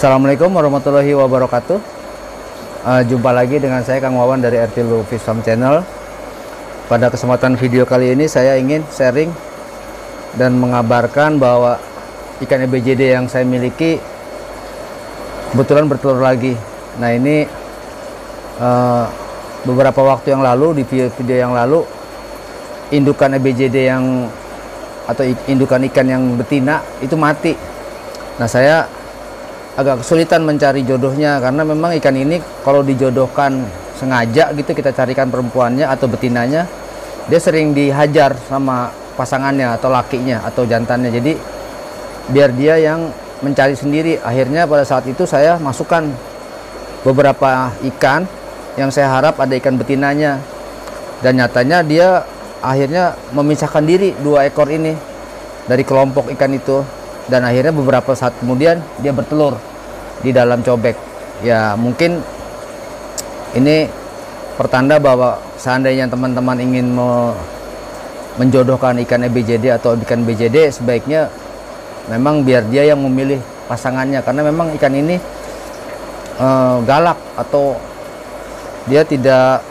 Assalamualaikum warahmatullahi wabarakatuh. Jumpa lagi dengan saya Kang Wawan dari RT Lu Fish Farm Channel. Pada kesempatan video kali ini saya ingin sharing dan mengabarkan bahwa ikan EBJD yang saya miliki kebetulan bertelur lagi. Nah ini beberapa waktu yang lalu, di video yang lalu, indukan EBJD yang atau indukan ikan yang betina itu mati. Nah saya agak kesulitan mencari jodohnya karena memang ikan ini kalau dijodohkan sengaja gitu, kita carikan perempuannya atau betinanya, dia sering dihajar sama pasangannya atau lakinya atau jantannya. Jadi biar dia yang mencari sendiri. Akhirnya pada saat itu saya masukkan beberapa ikan yang saya harap ada ikan betinanya, dan nyatanya dia akhirnya memisahkan diri, 2 ekor ini dari kelompok ikan itu. Dan akhirnya beberapa saat kemudian dia bertelur di dalam cobek. Ya mungkin ini pertanda bahwa seandainya teman-teman ingin menjodohkan ikan EBJD atau ikan BJD, sebaiknya memang biar dia yang memilih pasangannya, karena memang ikan ini galak atau dia tidak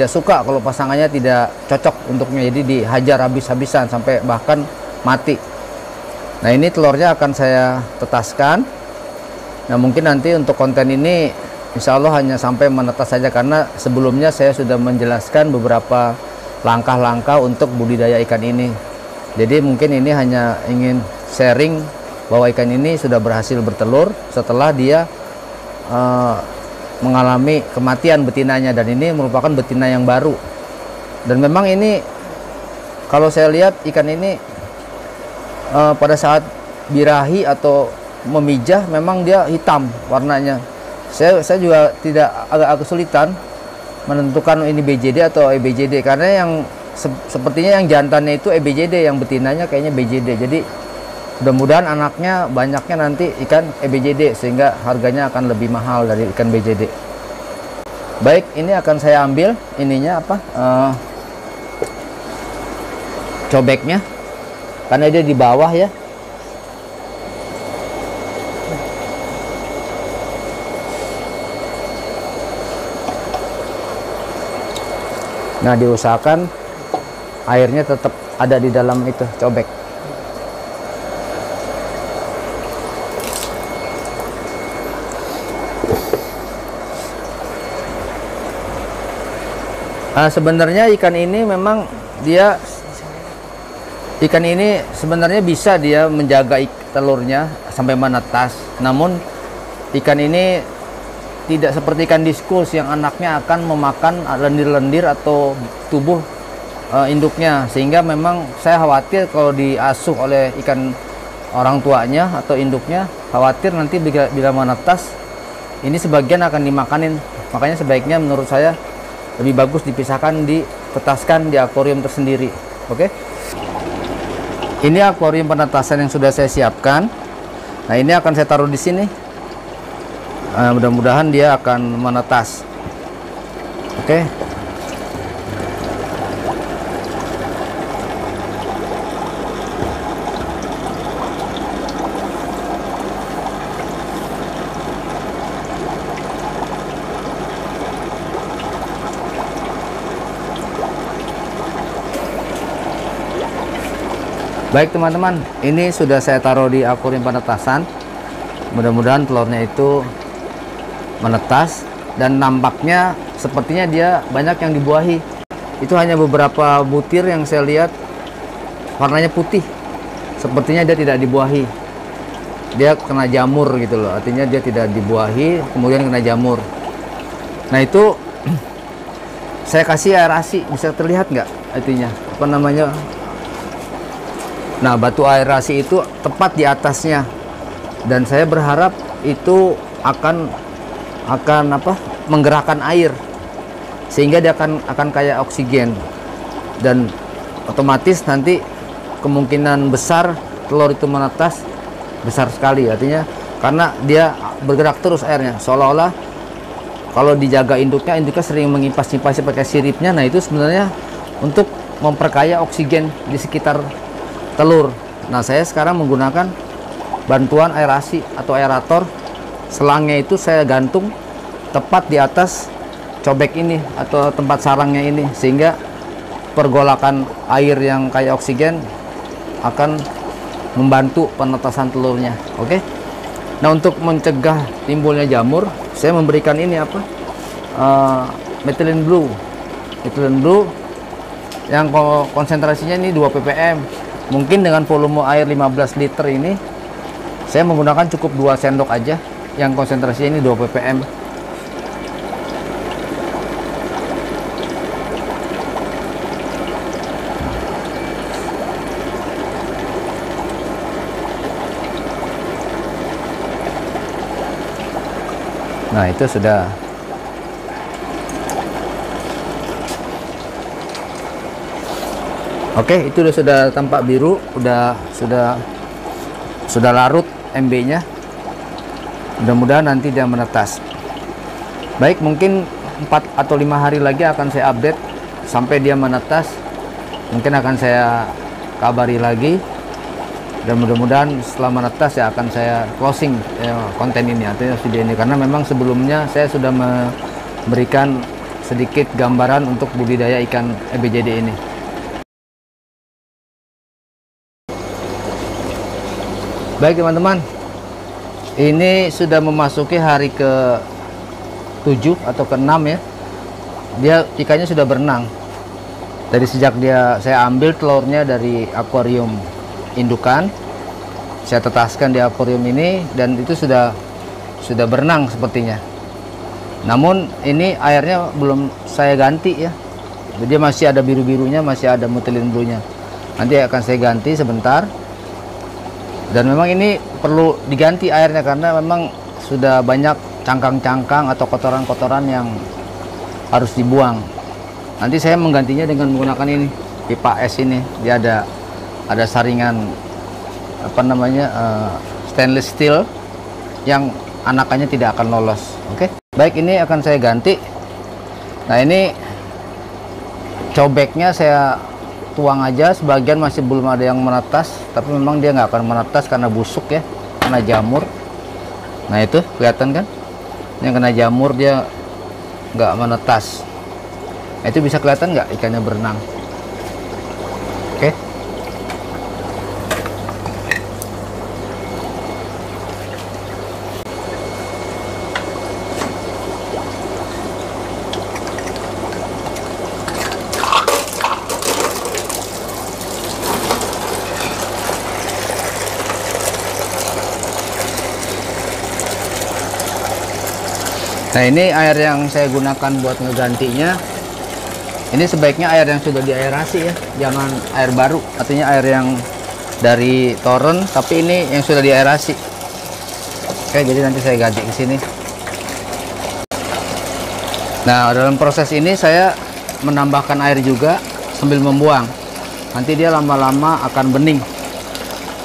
suka kalau pasangannya tidak cocok untuknya, jadi dihajar habis-habisan sampai bahkan mati. Nah ini telurnya akan saya tetaskan. Nah mungkin nanti untuk konten ini insya Allah hanya sampai menetas saja, karena sebelumnya saya sudah menjelaskan beberapa langkah-langkah untuk budidaya ikan ini. Jadi mungkin ini hanya ingin sharing bahwa ikan ini sudah berhasil bertelur setelah dia mengalami kematian betinanya, dan ini merupakan betina yang baru. Dan memang ini kalau saya lihat ikan ini pada saat birahi atau memijah memang dia hitam warnanya. Saya juga agak kesulitan menentukan ini BJD atau EBJD, karena yang sepertinya yang jantannya itu EBJD, yang betinanya kayaknya BJD. Jadi mudah-mudahan anaknya banyaknya nanti ikan EBJD sehingga harganya akan lebih mahal dari ikan BJD. Baik, ini akan saya ambil ininya cobeknya, karena dia di bawah ya. Nah diusahakan airnya tetap ada di dalam itu cobek. Sebenarnya ikan ini memang ikan ini sebenarnya bisa dia menjaga telurnya sampai menetas. Namun ikan ini tidak seperti ikan diskus yang anaknya akan memakan lendir-lendir atau tubuh induknya, sehingga memang saya khawatir kalau diasuh oleh ikan orang tuanya atau induknya, khawatir nanti bila menetas ini sebagian akan dimakanin. Makanya sebaiknya menurut saya lebih bagus dipisahkan, ditetaskan di akuarium tersendiri. Oke. Ini akuarium penetasan yang sudah saya siapkan. Nah, ini akan saya taruh di sini. Mudah-mudahan dia akan menetas. Oke. Baik teman-teman, ini sudah saya taruh di akuarium penetasan. Mudah-mudahan telurnya itu menetas, dan nampaknya sepertinya dia banyak yang dibuahi. Itu hanya beberapa butir yang saya lihat warnanya putih, sepertinya dia tidak dibuahi. Dia kena jamur gitu loh, artinya dia tidak dibuahi kemudian kena jamur. Nah itu saya kasih aerasi, bisa terlihat nggak artinya apa namanya. Nah batu aerasi itu tepat di atasnya, dan saya berharap itu akan menggerakkan air sehingga dia akan kayak oksigen, dan otomatis nanti kemungkinan besar telur itu menetas besar sekali. Artinya karena dia bergerak terus airnya, seolah-olah kalau dijaga induknya sering mengimpas-impasi pakai siripnya. Nah itu sebenarnya untuk memperkaya oksigen di sekitar telur. Nah saya sekarang menggunakan bantuan aerasi atau aerator selangnya itu saya gantung tepat di atas cobek ini atau tempat sarangnya ini, sehingga pergolakan air yang kayak oksigen akan membantu penetasan telurnya. Oke. Nah, untuk mencegah timbulnya jamur, saya memberikan ini apa? Methylene blue. Methylene blue yang konsentrasinya ini 2 ppm. Mungkin dengan volume air 15 liter ini saya menggunakan cukup 2 sendok aja yang konsentrasinya ini 2 ppm. Nah, itu sudah. Oke, itu sudah tampak biru, sudah larut MB-nya. Mudah-mudahan nanti dia menetas. Baik, mungkin 4 atau 5 hari lagi akan saya update sampai dia menetas. Mungkin akan saya kabari lagi. Dan mudah-mudahan setelah menetas ya akan saya closing konten ini, artinya video ini, karena memang sebelumnya saya sudah memberikan sedikit gambaran untuk budidaya ikan EBJD ini. Baik teman-teman, ini sudah memasuki hari ke-7 atau ke-6 ya. Dia ikannya sudah berenang. Dari sejak saya ambil telurnya dari akuarium indukan, saya tetaskan di akuarium ini, dan itu sudah berenang sepertinya. Namun ini airnya belum saya ganti ya. Dia masih ada biru-birunya, masih ada methylene blue-nya. Nanti akan saya ganti sebentar. Dan memang ini perlu diganti airnya karena memang sudah banyak cangkang-cangkang atau kotoran-kotoran yang harus dibuang. Nanti saya menggantinya dengan menggunakan ini, pipa es ini. Dia ada saringan apa namanya stainless steel yang anakannya tidak akan lolos. Oke. Baik, ini akan saya ganti. Nah, ini cobeknya saya tuang aja, sebagian masih belum ada yang menetas, tapi memang dia nggak akan menetas karena busuk ya, karena jamur. Nah, itu kelihatan kan, yang kena jamur dia nggak menetas. Nah, itu bisa kelihatan nggak ikannya berenang. Oke. Nah, ini air yang saya gunakan buat ngegantinya. Ini sebaiknya air yang sudah diaerasi ya, jangan air baru, artinya air yang dari toren, tapi ini yang sudah diaerasi. Oke, jadi nanti saya ganti ke sini. Nah, dalam proses ini saya menambahkan air juga sambil membuang. Nanti dia lama-lama akan bening.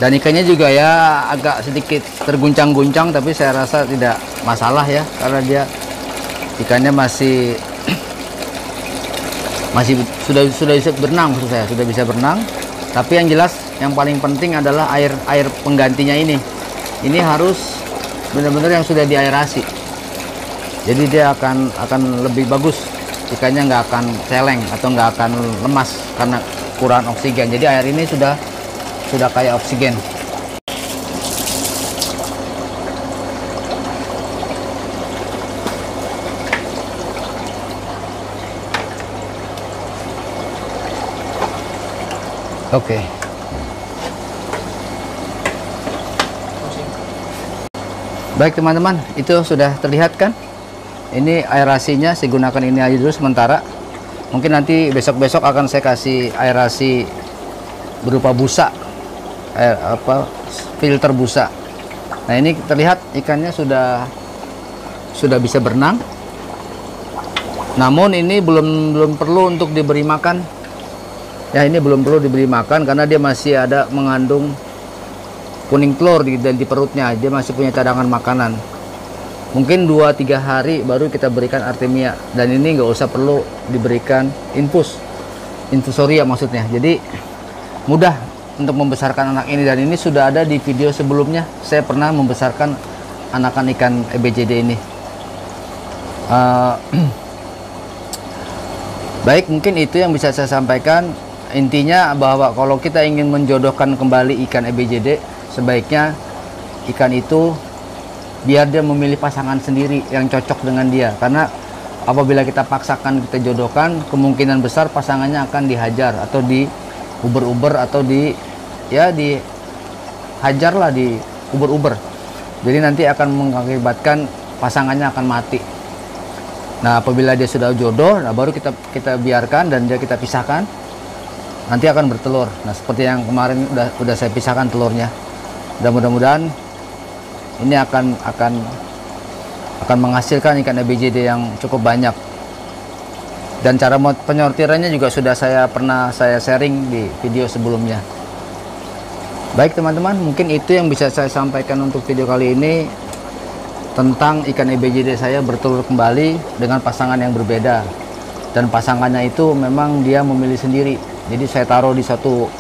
Dan ikannya juga ya agak sedikit terguncang-guncang, tapi saya rasa tidak masalah ya, karena dia ikannya masih sudah bisa berenang, maksud saya sudah bisa berenang. Tapi yang jelas yang paling penting adalah air penggantinya ini harus benar-benar yang sudah diaerasi. Jadi dia akan lebih bagus, ikannya nggak akan celeng atau nggak akan lemas karena kurang oksigen. Jadi air ini sudah kayak oksigen. Oke. Baik teman-teman, itu sudah terlihat kan? Ini aerasinya saya gunakan ini aja dulu sementara. Mungkin nanti besok-besok akan saya kasih aerasi berupa busa, filter busa. Nah, ini terlihat ikannya sudah bisa berenang. Namun ini belum perlu untuk diberi makan. Ya, ini belum perlu diberi makan karena dia masih ada mengandung kuning telur di perutnya. Dia masih punya cadangan makanan. Mungkin 2-3 hari baru kita berikan Artemia, dan ini nggak usah perlu diberikan infusoria maksudnya. Jadi mudah untuk membesarkan anak ini, dan ini sudah ada di video sebelumnya. Saya pernah membesarkan anakan ikan EBJD ini. Uh, Baik, mungkin itu yang bisa saya sampaikan. Intinya bahwa kalau kita ingin menjodohkan kembali ikan EBJD, sebaiknya ikan itu biar dia memilih pasangan sendiri yang cocok dengan dia. Karena apabila kita paksakan, kita jodohkan, kemungkinan besar pasangannya akan dihajar atau diuber-uber atau dihajar lah, diuber-uber. Jadi nanti akan mengakibatkan pasangannya akan mati. Nah, apabila dia sudah jodoh, nah baru kita biarkan dan dia kita pisahkan, nanti akan bertelur. Nah, seperti yang kemarin udah saya pisahkan telurnya. Dan mudah-mudahan ini akan menghasilkan ikan EBJD yang cukup banyak. Dan cara penyortirannya juga sudah pernah saya sharing di video sebelumnya. Baik teman-teman, mungkin itu yang bisa saya sampaikan untuk video kali ini tentang ikan EBJD saya bertelur kembali dengan pasangan yang berbeda. Dan pasangannya itu memang dia memilih sendiri. Jadi saya taruh di satu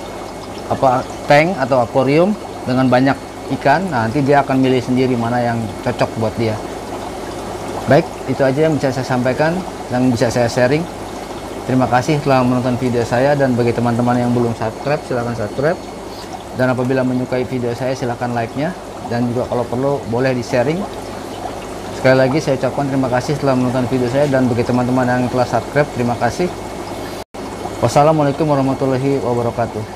tank atau akuarium dengan banyak ikan. Nah, nanti dia akan milih sendiri mana yang cocok buat dia. Baik, itu aja yang bisa saya sampaikan dan bisa saya sharing. Terima kasih telah menonton video saya, dan bagi teman-teman yang belum subscribe, silahkan subscribe. Dan apabila menyukai video saya, silahkan like-nya, dan juga kalau perlu boleh di-sharing. Sekali lagi saya ucapkan terima kasih telah menonton video saya, dan bagi teman-teman yang telah subscribe, terima kasih. Wassalamualaikum warahmatullahi wabarakatuh.